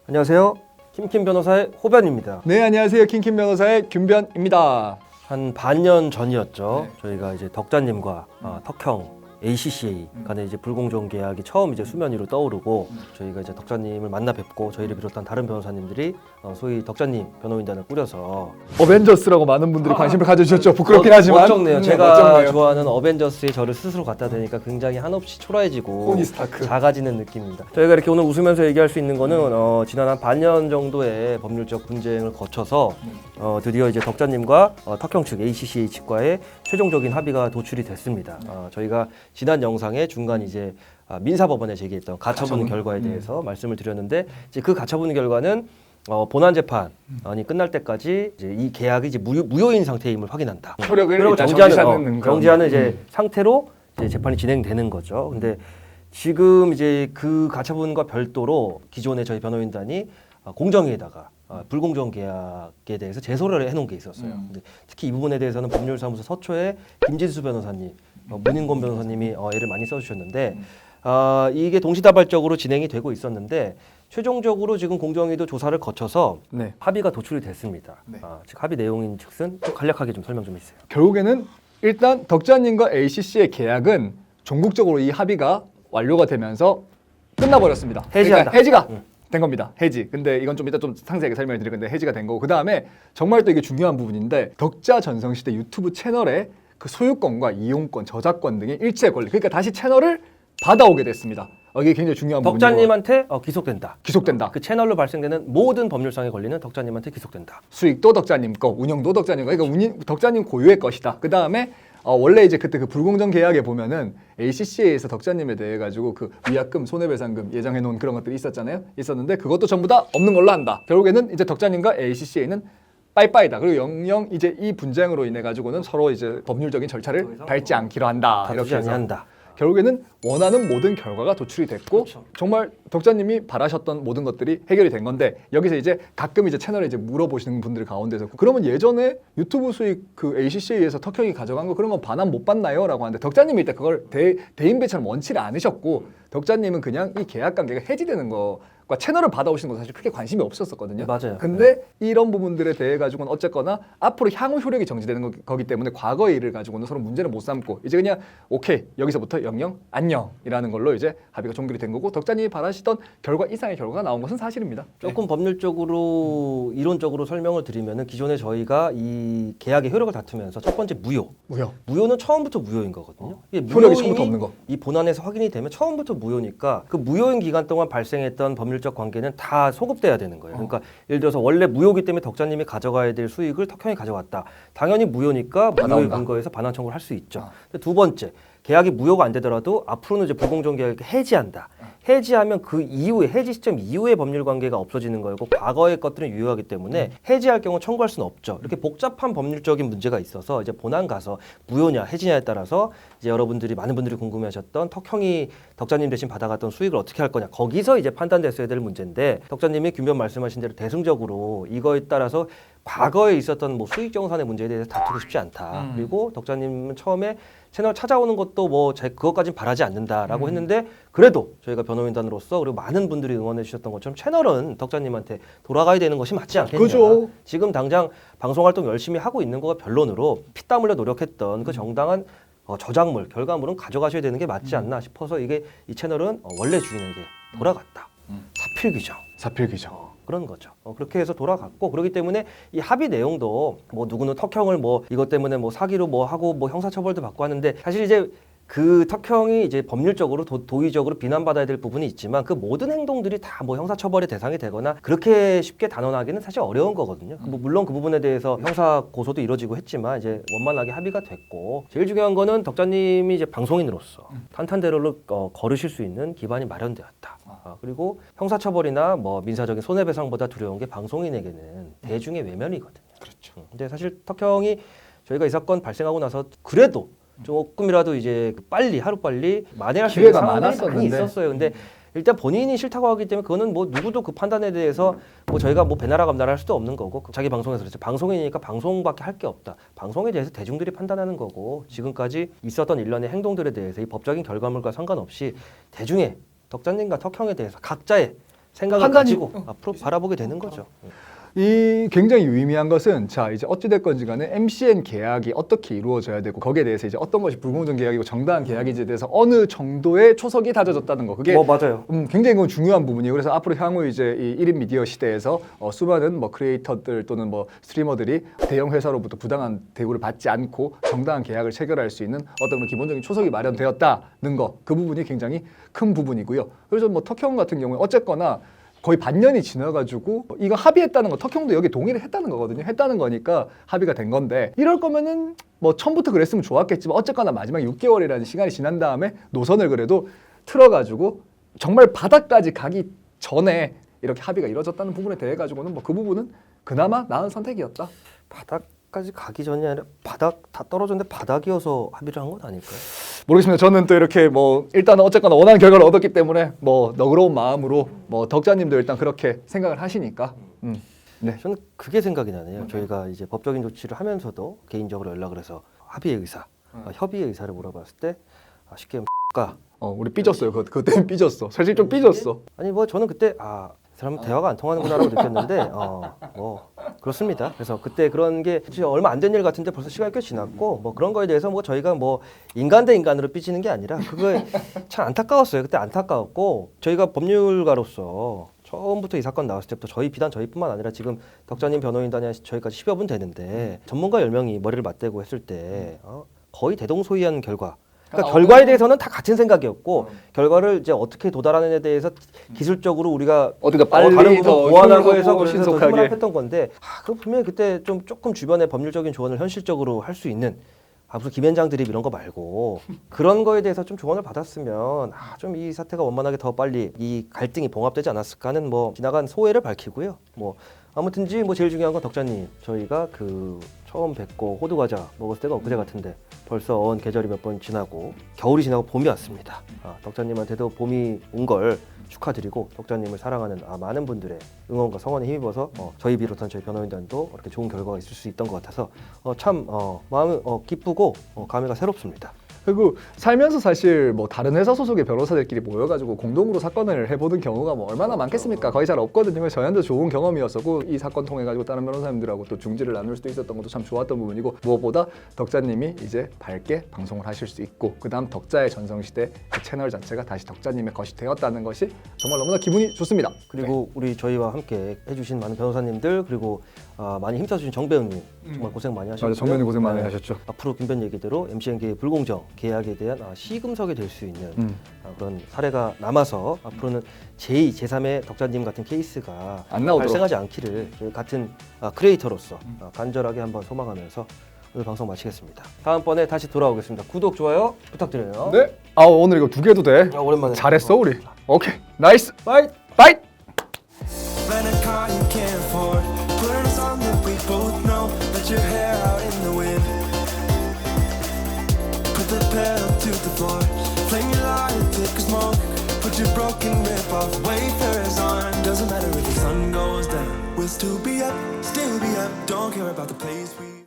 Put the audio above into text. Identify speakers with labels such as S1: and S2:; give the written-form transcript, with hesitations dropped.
S1: 안녕하세요. 킴킴 변호사의 호변입니다.
S2: 네, 안녕하세요. 킹킴 변호사의 균변입니다.
S1: 한 반년 전이었죠.
S2: 네.
S1: 저희가 이제 덕자님과 턱형 ACCA 간에 이제 불공정 계약이 처음 이제 수면 위로 떠오르고 저희가 이제 덕자님을 만나 뵙고 저희를 비롯한 다른 변호사님들이 소위 덕자님 변호인단을 꾸려서
S2: 어벤져스라고 많은 분들이 관심을 가져주셨죠. 부끄럽긴 하지만
S1: 멋쩍네요. 제가
S2: 멋쩍네요.
S1: 좋아하는 어벤져스에 저를 스스로 갖다 대니까 굉장히 한없이 초라해지고
S2: 토니 스타크.
S1: 작아지는 느낌입니다. 저희가 이렇게 오늘 웃으면서 얘기할 수 있는 거는 지난 한 반년 정도의 법률적 분쟁을 거쳐서 드디어 이제 덕자님과 턱형 측 ACCA 측과의 최종적인 합의가 도출이 됐습니다. 저희가 지난 영상에 중간 이제 민사법원에 제기했던 가처분 결과에 대해서 말씀을 드렸는데 이제 그 가처분 결과는 본안 재판이 끝날 때까지 이제 이 계약이 이제 무효인 상태임을 확인한다.
S2: 효력을
S1: 그리고
S2: 일단
S1: 정지하는
S2: 그런.
S1: 이제 상태로 이제 재판이 진행되는 거죠. 근데 지금 이제 그 가처분과 별도로 기존에 저희 변호인단이 공정위에다가 불공정 계약에 대해서 제소를 해놓은 게 있었어요. 근데 특히 이 부분에 대해서는 법률사무소 서초의 김진수 변호사님, 문인권 변호사님이 애를 많이 써주셨는데 이게 동시다발적으로 진행이 되고 있었는데 최종적으로 지금 공정위도 조사를 거쳐서
S2: 네.
S1: 합의가 도출이 됐습니다.
S2: 네.
S1: 즉 합의 내용인 즉슨 좀 간략하게 좀 설명 좀 해주세요.
S2: 결국에는 일단 덕자님과 ACC의 계약은 종국적으로 이 합의가 완료가 되면서 끝나버렸습니다.
S1: 해지한다.
S2: 그러니까 해지가 된 겁니다. 해지. 근데 이건 좀 이따 좀 상세하게 설명을 드릴 건데 해지가 된 거고 그 다음에 정말 또 이게 중요한 부분인데 덕자 전성시대 유튜브 채널에 그 소유권과 이용권, 저작권 등의 일체의 권리 그러니까 다시 채널을 받아오게 됐습니다. 이게 굉장히 중요한 부분이고
S1: 덕자님한테 기속된다.
S2: 기속된다.
S1: 그 채널로 발생되는 모든 법률상의 권리는 덕자님한테 기속된다.
S2: 수익도 덕자님 거, 운영도 덕자님 거. 그러니까 덕자님 고유의 것이다. 그 다음에 원래 이제 그때 그 불공정 계약에 보면은 ACCA에서 덕자님에 대해 가지고 그 위약금, 손해배상금 예정해 놓은 그런 것들이 있었잖아요. 있었는데 그것도 전부 다 없는 걸로 한다. 결국에는 이제 덕자님과 ACCA는 빠이빠이다. 그리고 영영 이제 이 분쟁으로 인해 가지고는 서로 이제 법률적인 절차를 밟지 않기로 한다.
S1: 다투지
S2: 이렇게 해서
S1: 아니한다.
S2: 결국에는 원하는 모든 결과가 도출이 됐고
S1: 그렇죠.
S2: 정말 덕자님이 바라셨던 모든 것들이 해결이 된 건데 여기서 이제 가끔 이제 채널에 이제 물어보시는 분들 가운데서 그러면 예전에 유튜브 수익 그 ACCA에서 턱형이 가져간 거 그런 거 반환 못 받나요? 라고 하는데 덕자님이 일단 그걸 대인배처럼 원치를 않으셨고 덕자님은 그냥 이 계약 관계가 해지되는 거과 채널을 받아오시는 거 사실 크게 관심이 없었었거든요.
S1: 맞아요.
S2: 근데 이런 부분들에 대해 가지고는 어쨌거나 앞으로 향후 효력이 정지되는 거기 때문에 과거의 일을 가지고는 서로 문제를 못 삼고 이제 그냥 오케이 여기서부터 영영 안녕이라는 걸로 이제 합의가 종결이 된 거고 덕자님이 바라시던 결과 이상의 결과가 나온 것은 사실입니다.
S1: 조금 법률적으로 이론적으로 설명을 드리면은 기존에 저희가 이 계약의 효력을 다투면서 첫 번째
S2: 무효.
S1: 무효는 처음부터 무효인 거거든요. 이게
S2: 효력이
S1: 무효인이
S2: 처음부터 없는 거.
S1: 이 본안에서 확인이 되면 처음부터 무효니까 그 무효인 기간 동안 발생했던 법률적 관계는 다 소급돼야 되는 거예요. 그러니까 예를 들어서 원래 무효기 때문에 덕자님이 가져가야 될 수익을 턱형이 가져갔다. 당연히 무효니까 무효의
S2: 받아온다.
S1: 근거에서 반환 청구를 할 수 있죠. 근데 두 번째 계약이 무효가 안 되더라도 앞으로는 이제 불공정 계약을 해지한다. 해지하면 그 이후에 해지 시점 이후에 법률 관계가 없어지는 거고 과거의 것들은 유효하기 때문에 해지할 경우 청구할 수는 없죠. 이렇게 복잡한 법률적인 문제가 있어서 이제 본안 가서 무효냐 해지냐에 따라서 이제 여러분들이 많은 분들이 궁금해하셨던 턱형이 덕자님 대신 받아갔던 수익을 어떻게 할 거냐 거기서 이제 판단됐어야 될 문제인데 덕자님이 균변 말씀하신 대로 대승적으로 이거에 따라서 과거에 있었던 뭐 수익 정산의 문제에 대해서 다투고 싶지 않다. 그리고 덕자님은 처음에 채널 찾아오는 것도 뭐 그것까진 바라지 않는다라고 했는데 그래도 저희가 변호인단으로서 그리고 많은 분들이 응원해 주셨던 것처럼 채널은 덕자님한테 돌아가야 되는 것이 맞지 않겠냐.
S2: 그죠.
S1: 지금 당장 방송 활동 열심히 하고 있는 거가 변론으로 피땀 흘려 노력했던 그 정당한 저작물, 결과물은 가져가셔야 되는 게 맞지 않나 싶어서 이 채널은 원래 주인에게 돌아갔다. 사필규정.
S2: 사필규정.
S1: 그런 거죠. 그렇게 해서 돌아갔고 그렇기 때문에 이 합의 내용도 뭐 누구는 턱형을 뭐 이것 때문에 뭐 사기로 뭐 하고 뭐 형사처벌도 받고 하는데 사실 이제 그 턱형이 이제 법률적으로 도의적으로 비난받아야 될 부분이 있지만 그 모든 행동들이 다 뭐 형사처벌의 대상이 되거나 그렇게 쉽게 단언하기는 사실 어려운 거거든요. 뭐 물론 그 부분에 대해서 형사 고소도 이루어지고 했지만 이제 원만하게 합의가 됐고 제일 중요한 거는 덕자님이 이제 방송인으로서 탄탄대로를 걸으실 수 있는 기반이 마련되었다. 그리고 형사처벌이나 뭐 민사적인 손해배상보다 두려운 게 방송인에게는 대중의 외면이거든요.
S2: 그렇죠.
S1: 근데 사실 턱형이 저희가 이 사건 발생하고 나서 그래도 조금이라도 이제 빨리 하루빨리 만회할 수 있는
S2: 기회가
S1: 상황이 많이
S2: 많았었는데.
S1: 있었어요. 근데 일단 본인이 싫다고 하기 때문에 그거는 뭐 누구도 그 판단에 대해서 뭐 저희가 뭐 배나라 감나라 할 수도 없는 거고 자기 방송에서 그랬죠. 방송이니까 방송밖에 할 게 없다. 방송에 대해서 대중들이 판단하는 거고 지금까지 있었던 일련의 행동들에 대해서 이 법적인 결과물과 상관없이 대중의 덕자님과 턱형에 대해서 각자의 생각을
S2: 판단이
S1: 가지고 앞으로 바라보게 되는 거죠.
S2: 이 굉장히 유의미한 것은 자 이제 어찌됐건지 간에 MCN 계약이 어떻게 이루어져야 되고 거기에 대해서 이제 어떤 것이 불공정 계약이고 정당한 계약인지에 대해서 어느 정도의 초석이 다져졌다는 거 그게
S1: 맞아요.
S2: 굉장히 그건 중요한 부분이에요. 그래서 앞으로 향후 이제 이 1인 미디어 시대에서 수많은 뭐 크리에이터들 또는 뭐 스트리머들이 대형 회사로부터 부당한 대우를 받지 않고 정당한 계약을 체결할 수 있는 어떤 그런 기본적인 초석이 마련되었다는 거 그 부분이 굉장히 큰 부분이고요. 그래서 뭐 턱형 같은 경우에 어쨌거나 거의 반년이 지나가지고 이거 합의했다는 거 턱형도 여기 동의를 했다는 거거든요. 했다는 거니까 합의가 된 건데 이럴 거면은 뭐 처음부터 그랬으면 좋았겠지만 어쨌거나 마지막 6개월이라는 시간이 지난 다음에 노선을 그래도 틀어가지고 정말 바닥까지 가기 전에 이렇게 합의가 이루어졌다는 부분에 대해 가지고는 뭐 그 부분은 그나마 나은 선택이었다.
S1: 바닥까지 가기 전이 아니라 바닥 다 떨어졌는데 바닥이어서 합의를 한 건 아닐까요?
S2: 모르겠습니다. 저는 또 이렇게 뭐 일단은 어쨌거나 원하는 결과를 얻었기 때문에 뭐 너그러운 마음으로 뭐 덕자님도 일단 그렇게 생각을 하시니까. 네.
S1: 저는 그게 생각이 나네요. 저희가 이제 법적인 조치를 하면서도 개인적으로 연락을 해서 합의의 의사, 협의의 의사를 물어봤을 때 쉽게 하면 X가
S2: 우리 삐졌어요. 그때는 삐졌어. 사실 좀 삐졌어.
S1: 아니 뭐 저는 그때 이 사람은 대화가 안 통하는구나라고 느꼈는데 뭐 그렇습니다. 그래서 그때 그런 게 얼마 안 된 일 같은데 벌써 시간이 꽤 지났고 뭐 그런 거에 대해서 뭐 저희가 뭐 인간 대 인간으로 삐지는 게 아니라 그거 참 안타까웠어요. 그때 안타까웠고 저희가 법률가로서 처음부터 이 사건 나왔을 때부터 비단 저희뿐만 아니라 지금 덕자님 변호인단이 한 저희까지 10여 분 되는데 전문가 10명이 머리를 맞대고 했을 때 거의 대동소이한 결과. 그러니까 결과에 대해서는 다 같은 생각이었고 결과를 이제 어떻게 도달하느냐에 대해서 기술적으로 우리가
S2: 어디가 빨리
S1: 다른 부분
S2: 더
S1: 보완하고 해서
S2: 효율적으로
S1: 그래서 더
S2: 신속하게.
S1: 힘을 합했던 건데 그럼 분명히 그때 좀 조금 주변에 법률적인 조언을 현실적으로 할 수 있는 무슨 김현장 드립 이런 거 말고 그런 거에 대해서 좀 조언을 받았으면 좀 이 사태가 원만하게 더 빨리 이 갈등이 봉합되지 않았을까 하는 뭐 지나간 소회를 밝히고요. 뭐 아무튼지 뭐 제일 중요한 건 덕자님 저희가 그 처음 뵙고 호두 과자 먹었을 때가 엊그제 같은데 벌써 언 계절이 몇 번 지나고 겨울이 지나고 봄이 왔습니다. 덕자님한테도 봄이 온 걸 축하드리고 덕자님을 사랑하는 많은 분들의 응원과 성원에 힘입어서 저희 비롯한 저희 변호인단도 이렇게 좋은 결과가 있을 수 있던 것 같아서 참 마음이 기쁘고 감회가 새롭습니다.
S2: 그리고 살면서 사실 뭐 다른 회사 소속의 변호사들끼리 모여가지고 공동으로 사건을 해보는 경우가 뭐 얼마나 많겠습니까? 거의 잘 없거든요. 그래서 저희한테 좋은 경험이었었고 이 사건 통해 가지고 다른 변호사님들하고 또 중지를 나눌 수도 있었던 것도 참 좋았던 부분이고 무엇보다 덕자님이 이제 밝게 방송을 하실 수 있고 그다음 덕자의 전성시대 그 채널 자체가 다시 덕자님의 것이 되었다는 것이 정말 너무나 기분이 좋습니다.
S1: 그리고 우리 저희와 함께 해주신 많은 변호사님들 그리고 많이 힘써주신 정 배우님 정말 고생 많이 하셨고요.
S2: 맞아, 정 배우님 고생 많이 하셨죠.
S1: 앞으로 김변 얘기대로 MCN계의 불공정 계약에 대한 시금석이 될 수 있는 그런 사례가 남아서 앞으로는 제2, 제3의 덕자님 같은 케이스가
S2: 안 나오도록.
S1: 발생하지 않기를 저희 같은 크리에이터로서 간절하게 한번 소망하면서 오늘 방송 마치겠습니다. 다음번에 다시 돌아오겠습니다. 구독, 좋아요 부탁드려요.
S2: 네. 오늘 이거 2개 해도 돼?
S1: 오랜만에.
S2: 잘했어 우리. 오케이. 나이스.
S1: 바이.
S2: 바이.
S3: Rent a car you can't afford. Put on a song that we both know. Let your hair out in the wind. Put the pedal to the floor. Flame your light and take a smoke. Put your broken rip off. Wafers on. Doesn't matter if the sun goes down. We'll still be up. Don't care about the place we